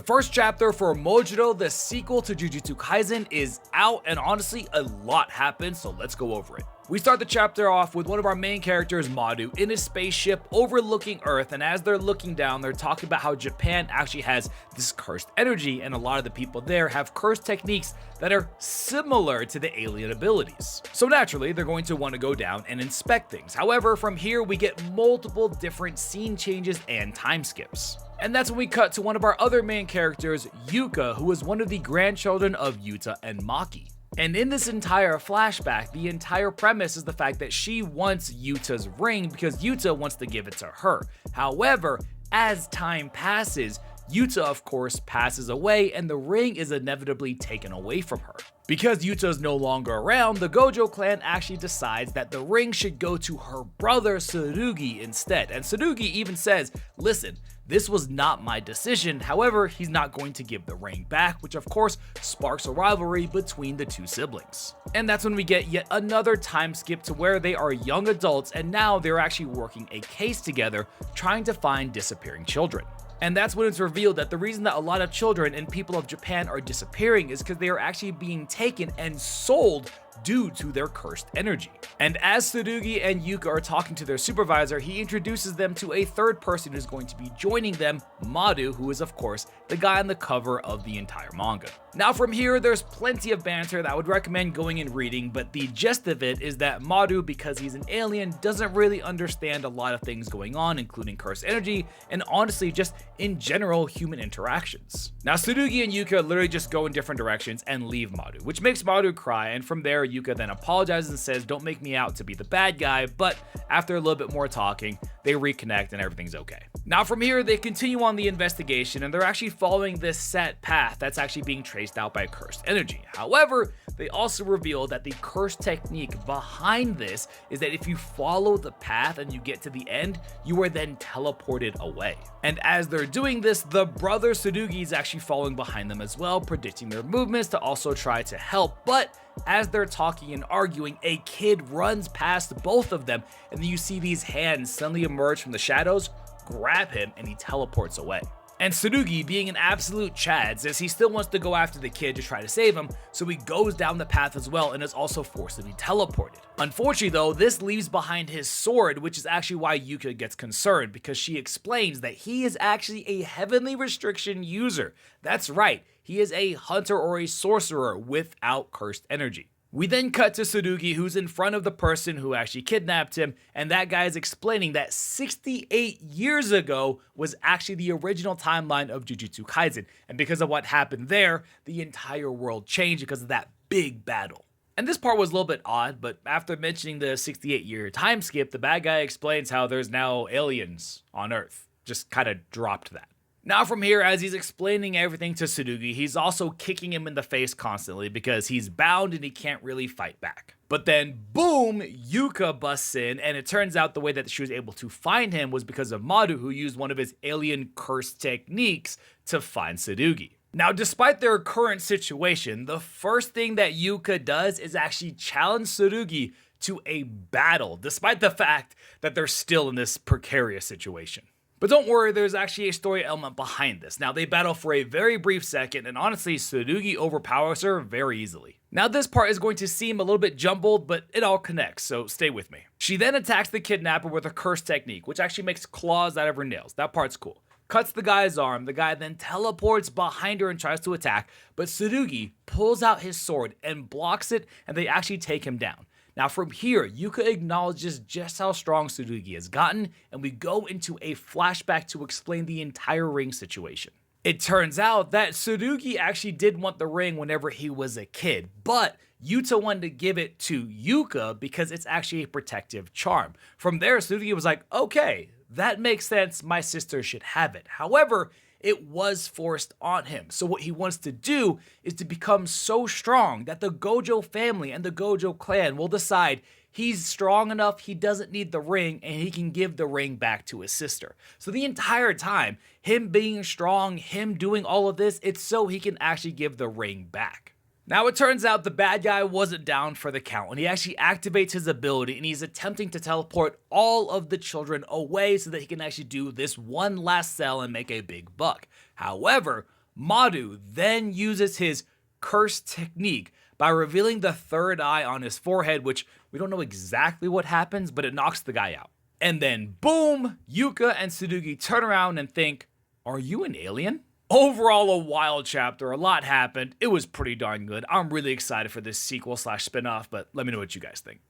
The first chapter for Mojuro, the sequel to Jujutsu Kaisen, is out, and honestly, a lot happens, so let's go over it. We start the chapter off with one of our main characters, Madu, in his spaceship overlooking Earth, and as they're looking down, they're talking about how Japan actually has this cursed energy, and a lot of the people there have cursed techniques that are similar to the alien abilities. So naturally, they're going to want to go down and inspect things. However, from here, we get multiple different scene changes and time skips. And that's when we cut to one of our other main characters, Yuka, who is one of the grandchildren of Yuta and Maki. And in this entire flashback, the entire premise is the fact that she wants Yuta's ring because Yuta wants to give it to her. However, as time passes, Yuta of course passes away and the ring is inevitably taken away from her. Because Yuta is no longer around, the Gojo clan actually decides that the ring should go to her brother Tsurugi instead. And Tsurugi even says, listen, this was not my decision. However, he's not going to give the ring back, which of course sparks a rivalry between the two siblings. And that's when we get yet another time skip to where they are young adults and now they're actually working a case together, trying to find disappearing children. And that's when it's revealed that the reason that a lot of children and people of Japan are disappearing is because they are actually being taken and sold due to their cursed energy. And as Tsurugi and Yuka are talking to their supervisor, he introduces them to a third person who's going to be joining them, Madu, who is of course the guy on the cover of the entire manga. Now from here, there's plenty of banter that I would recommend going and reading, but the gist of it is that Madu, because he's an alien, doesn't really understand a lot of things going on, including cursed energy, and honestly just in general human interactions. Now Tsurugi and Yuka literally just go in different directions and leave Madu, which makes Madu cry, and from there Yuka then apologizes and says, don't make me out to be the bad guy, but after a little bit more talking, they reconnect and everything's okay. Now from here, they continue on the investigation and they're actually following this set path that's actually being traced out by cursed energy. However, they also reveal that the cursed technique behind this is that if you follow the path and you get to the end, you are then teleported away. And as they're doing this, the brother Tsurugi is actually following behind them as well, predicting their movements to also try to help, but as they're talking and arguing, a kid runs past both of them, and then you see these hands suddenly emerge from the shadows, grab him, and he teleports away. And Tsurugi, being an absolute Chad, says he still wants to go after the kid to try to save him, so he goes down the path as well and is also forcibly teleported. Unfortunately though, this leaves behind his sword, which is actually why Yuka gets concerned, because she explains that he is actually a heavenly restriction user. That's right, he is a hunter or a sorcerer without cursed energy. We then cut to Tsurugi, who's in front of the person who actually kidnapped him, and that guy is explaining that 68 years ago was actually the original timeline of Jujutsu Kaisen, and because of what happened there, the entire world changed because of that big battle. And this part was a little bit odd, but after mentioning the 68-year time skip, the bad guy explains how there's now aliens on Earth. Just kind of dropped that. Now from here, as he's explaining everything to Tsurugi, he's also kicking him in the face constantly because he's bound and he can't really fight back. But then, boom, Yuka busts in, and it turns out the way that she was able to find him was because of Madu, who used one of his alien curse techniques to find Tsurugi. Now, despite their current situation, the first thing that Yuka does is actually challenge Tsurugi to a battle, despite the fact that they're still in this precarious situation. But don't worry, there's actually a story element behind this. Now, they battle for a very brief second, and honestly, Tsurugi overpowers her very easily. Now, this part is going to seem a little bit jumbled, but it all connects, so stay with me. She then attacks the kidnapper with a curse technique, which actually makes claws out of her nails. That part's cool. Cuts the guy's arm, the guy then teleports behind her and tries to attack, but Tsurugi pulls out his sword and blocks it, and they actually take him down. Now from here, Yuka acknowledges just how strong Tsurugi has gotten, and we go into a flashback to explain the entire ring situation. It turns out that Tsurugi actually did want the ring whenever he was a kid, but Yuta wanted to give it to Yuka because it's actually a protective charm. From there, Tsurugi was like, okay, that makes sense, my sister should have it. However, it was forced on him. So what he wants to do is to become so strong that the Gojo family and the Gojo clan will decide he's strong enough, he doesn't need the ring, and he can give the ring back to his sister. So the entire time, him being strong, him doing all of this, it's so he can actually give the ring back. Now it turns out the bad guy wasn't down for the count, and he actually activates his ability and he's attempting to teleport all of the children away so that he can actually do this one last sell and make a big buck. However, Madu then uses his curse technique by revealing the third eye on his forehead, which we don't know exactly what happens, but it knocks the guy out. And then boom, Yuka and Sugi turn around and think, are you an alien? Overall, a wild chapter, a lot happened. It was pretty darn good. I'm really excited for this sequel/spinoff, but let me know what you guys think.